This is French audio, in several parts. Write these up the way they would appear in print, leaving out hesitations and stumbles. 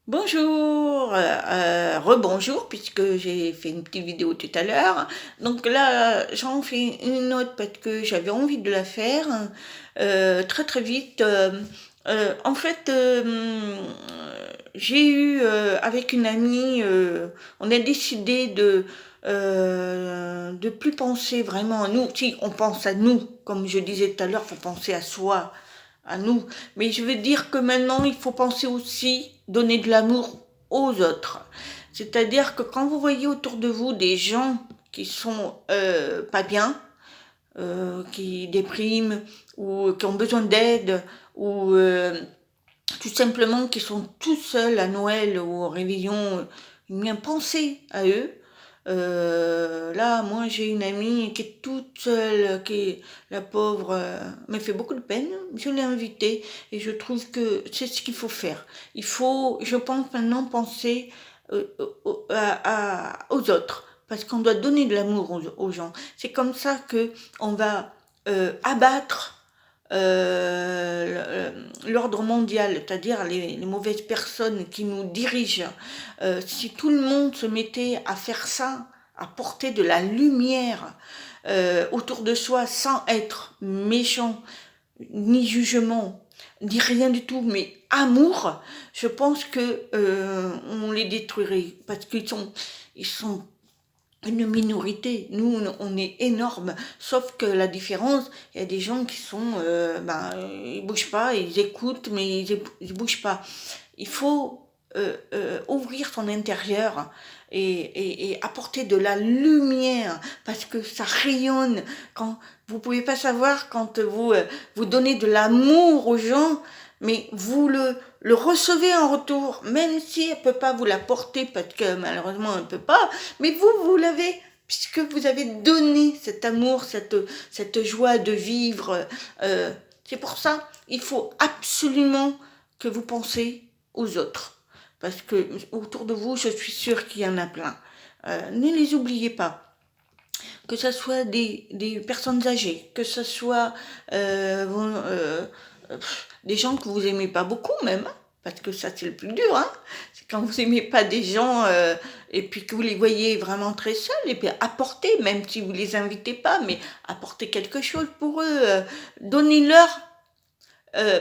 Bonjour, rebonjour, puisque j'ai fait une petite vidéo tout à l'heure. Donc là, j'en fais une autre parce que j'avais envie de la faire très très vite. En fait, j'ai eu avec une amie, on a décidé de plus penser vraiment à nous. Si on pense à nous, comme je disais tout à l'heure, faut penser à soi, à nous. Mais je veux dire que maintenant, il faut penser aussi donner de l'amour aux autres. C'est-à-dire que quand vous voyez autour de vous des gens qui sont pas bien, qui dépriment ou qui ont besoin d'aide ou tout simplement qui sont tout seuls à Noël ou aux réveillons, bien pensez à eux. Là, moi, j'ai une amie qui est toute seule, qui est la pauvre, me fait beaucoup de peine. Je l'ai invitée et je trouve que c'est ce qu'il faut faire. Il faut, je pense maintenant, penser aux autres parce qu'on doit donner de l'amour aux gens. C'est comme ça que on va abattre l'ordre mondial, c'est-à-dire les mauvaises personnes qui nous dirigent. Si tout le monde se mettait à faire ça, à porter de la lumière autour de soi sans être méchant, ni jugement, ni rien du tout, mais amour, je pense que on les détruirait parce ils sont une minorité. Nous, on est énorme. Sauf que la différence, il y a des gens qui sont, ils bougent pas, ils écoutent, mais ils bougent pas. Il faut ouvrir son intérieur et apporter de la lumière parce que ça rayonne. Quand vous pouvez pas savoir quand vous donnez de l'amour aux gens, mais vous le recevez en retour, même si elle peut pas vous l'apporter parce que malheureusement elle peut pas, mais vous l'avez puisque vous avez donné cet amour, cette joie de vivre. C'est pour ça, il faut absolument que vous pensez aux autres. Parce que autour de vous, je suis sûre qu'il y en a plein. Ne les oubliez pas. Que ce soit des personnes âgées, que ce soit des gens que vous aimez pas beaucoup même, hein, parce que ça c'est le plus dur, hein. C'est quand vous aimez pas des gens et puis que vous les voyez vraiment très seuls, et puis apportez, même si vous les invitez pas, mais apportez quelque chose pour eux, donnez-leur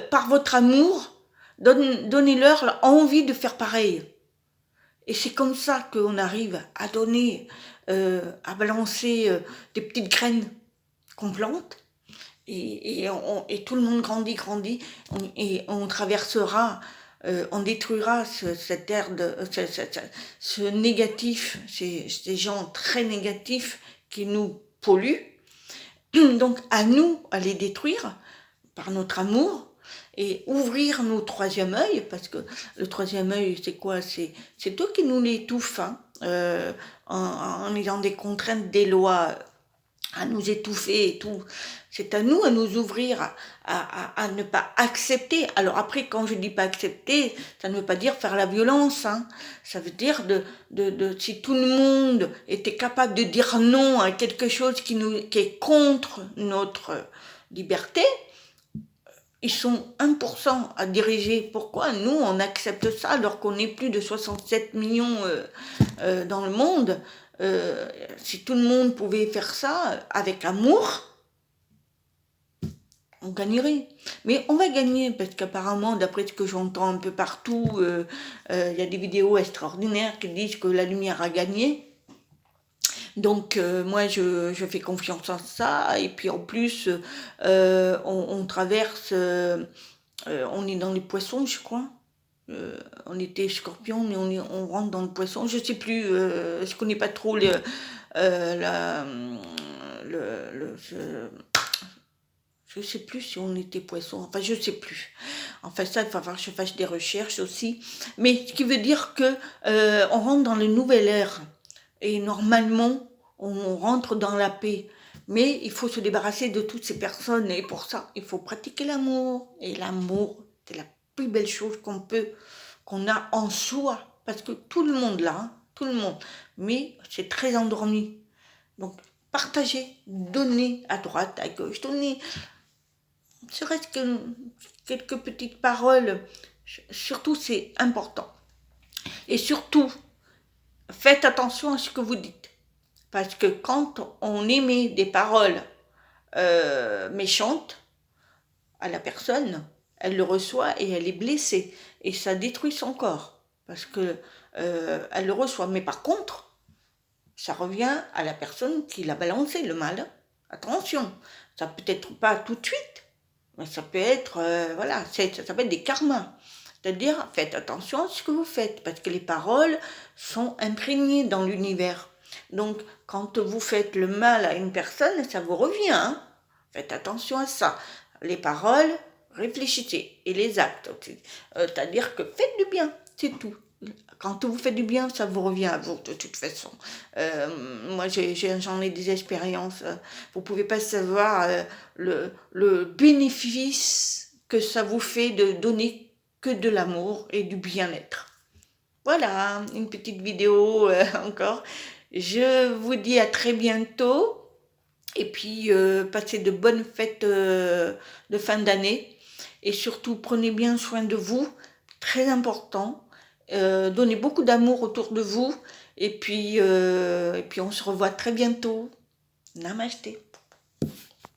par votre amour, donnez-leur envie de faire pareil. Et c'est comme ça qu'on arrive à donner, à balancer des petites graines qu'on plante. Et tout le monde grandit, et on traversera, on détruira cette ère ce négatif, ces gens très négatifs qui nous polluent. Donc à nous à les détruire par notre amour et ouvrir nos troisième œil, parce que le troisième œil, c'est quoi? C'est eux qui nous l'étouffent, hein, en ayant des contraintes, des lois à nous étouffer et tout. C'est à nous à nous ouvrir, à ne pas accepter. Alors après, quand je dis pas accepter, ça ne veut pas dire faire la violence, hein. Ça veut dire si tout le monde était capable de dire non à quelque chose qui est contre notre liberté, ils sont 1% à diriger. Pourquoi nous, on accepte ça alors qu'on est plus de 67 millions dans le monde? Si tout le monde pouvait faire ça avec amour, on gagnerait. Mais on va gagner parce qu'apparemment, d'après ce que j'entends un peu partout, il y a des vidéos extraordinaires qui disent que la lumière a gagné. Donc moi je fais confiance en ça et puis en plus on traverse, on est dans les poissons je crois. On était scorpion mais on rentre dans le poisson, je sais plus, je connais pas trop je sais plus si on était poisson, enfin je sais plus. Enfin ça, il va falloir que je fasse des recherches aussi. Mais ce qui veut dire que on rentre dans le nouvel ère. Et normalement, on rentre dans la paix. Mais il faut se débarrasser de toutes ces personnes. Et pour ça, il faut pratiquer l'amour. Et l'amour, c'est la plus belle chose qu'on a en soi. Parce que tout le monde l'a, hein, tout le monde. Mais c'est très endormi. Donc, partagez, donnez à droite, à gauche, donnez serait-ce que quelques petites paroles. Surtout, c'est important. Et surtout, faites attention à ce que vous dites. Parce que quand on émet des paroles méchantes à la personne, elle le reçoit et elle est blessée. Et ça détruit son corps. Parce que elle le reçoit. Mais par contre, ça revient à la personne qui l'a balancé le mal. Attention, ça peut être pas tout de suite, mais ça peut être, voilà, ça s'appelle des karmas. C'est-à-dire, faites attention à ce que vous faites, parce que les paroles sont imprégnées dans l'univers. Donc, quand vous faites le mal à une personne, ça vous revient. Hein. Faites attention à ça. Les paroles, réfléchissez. Et les actes aussi. C'est-à-dire que faites du bien, c'est tout. Quand vous faites du bien, ça vous revient à vous, de toute façon. Moi, j'en ai des expériences. Vous ne pouvez pas savoir le bénéfice que ça vous fait de donner que de l'amour et du bien-être. Voilà, une petite vidéo encore. Je vous dis à très bientôt. Et puis, passez de bonnes fêtes de fin d'année. Et surtout, prenez bien soin de vous. Très important. Donnez beaucoup d'amour autour de vous. Et puis, on se revoit très bientôt. Namasté.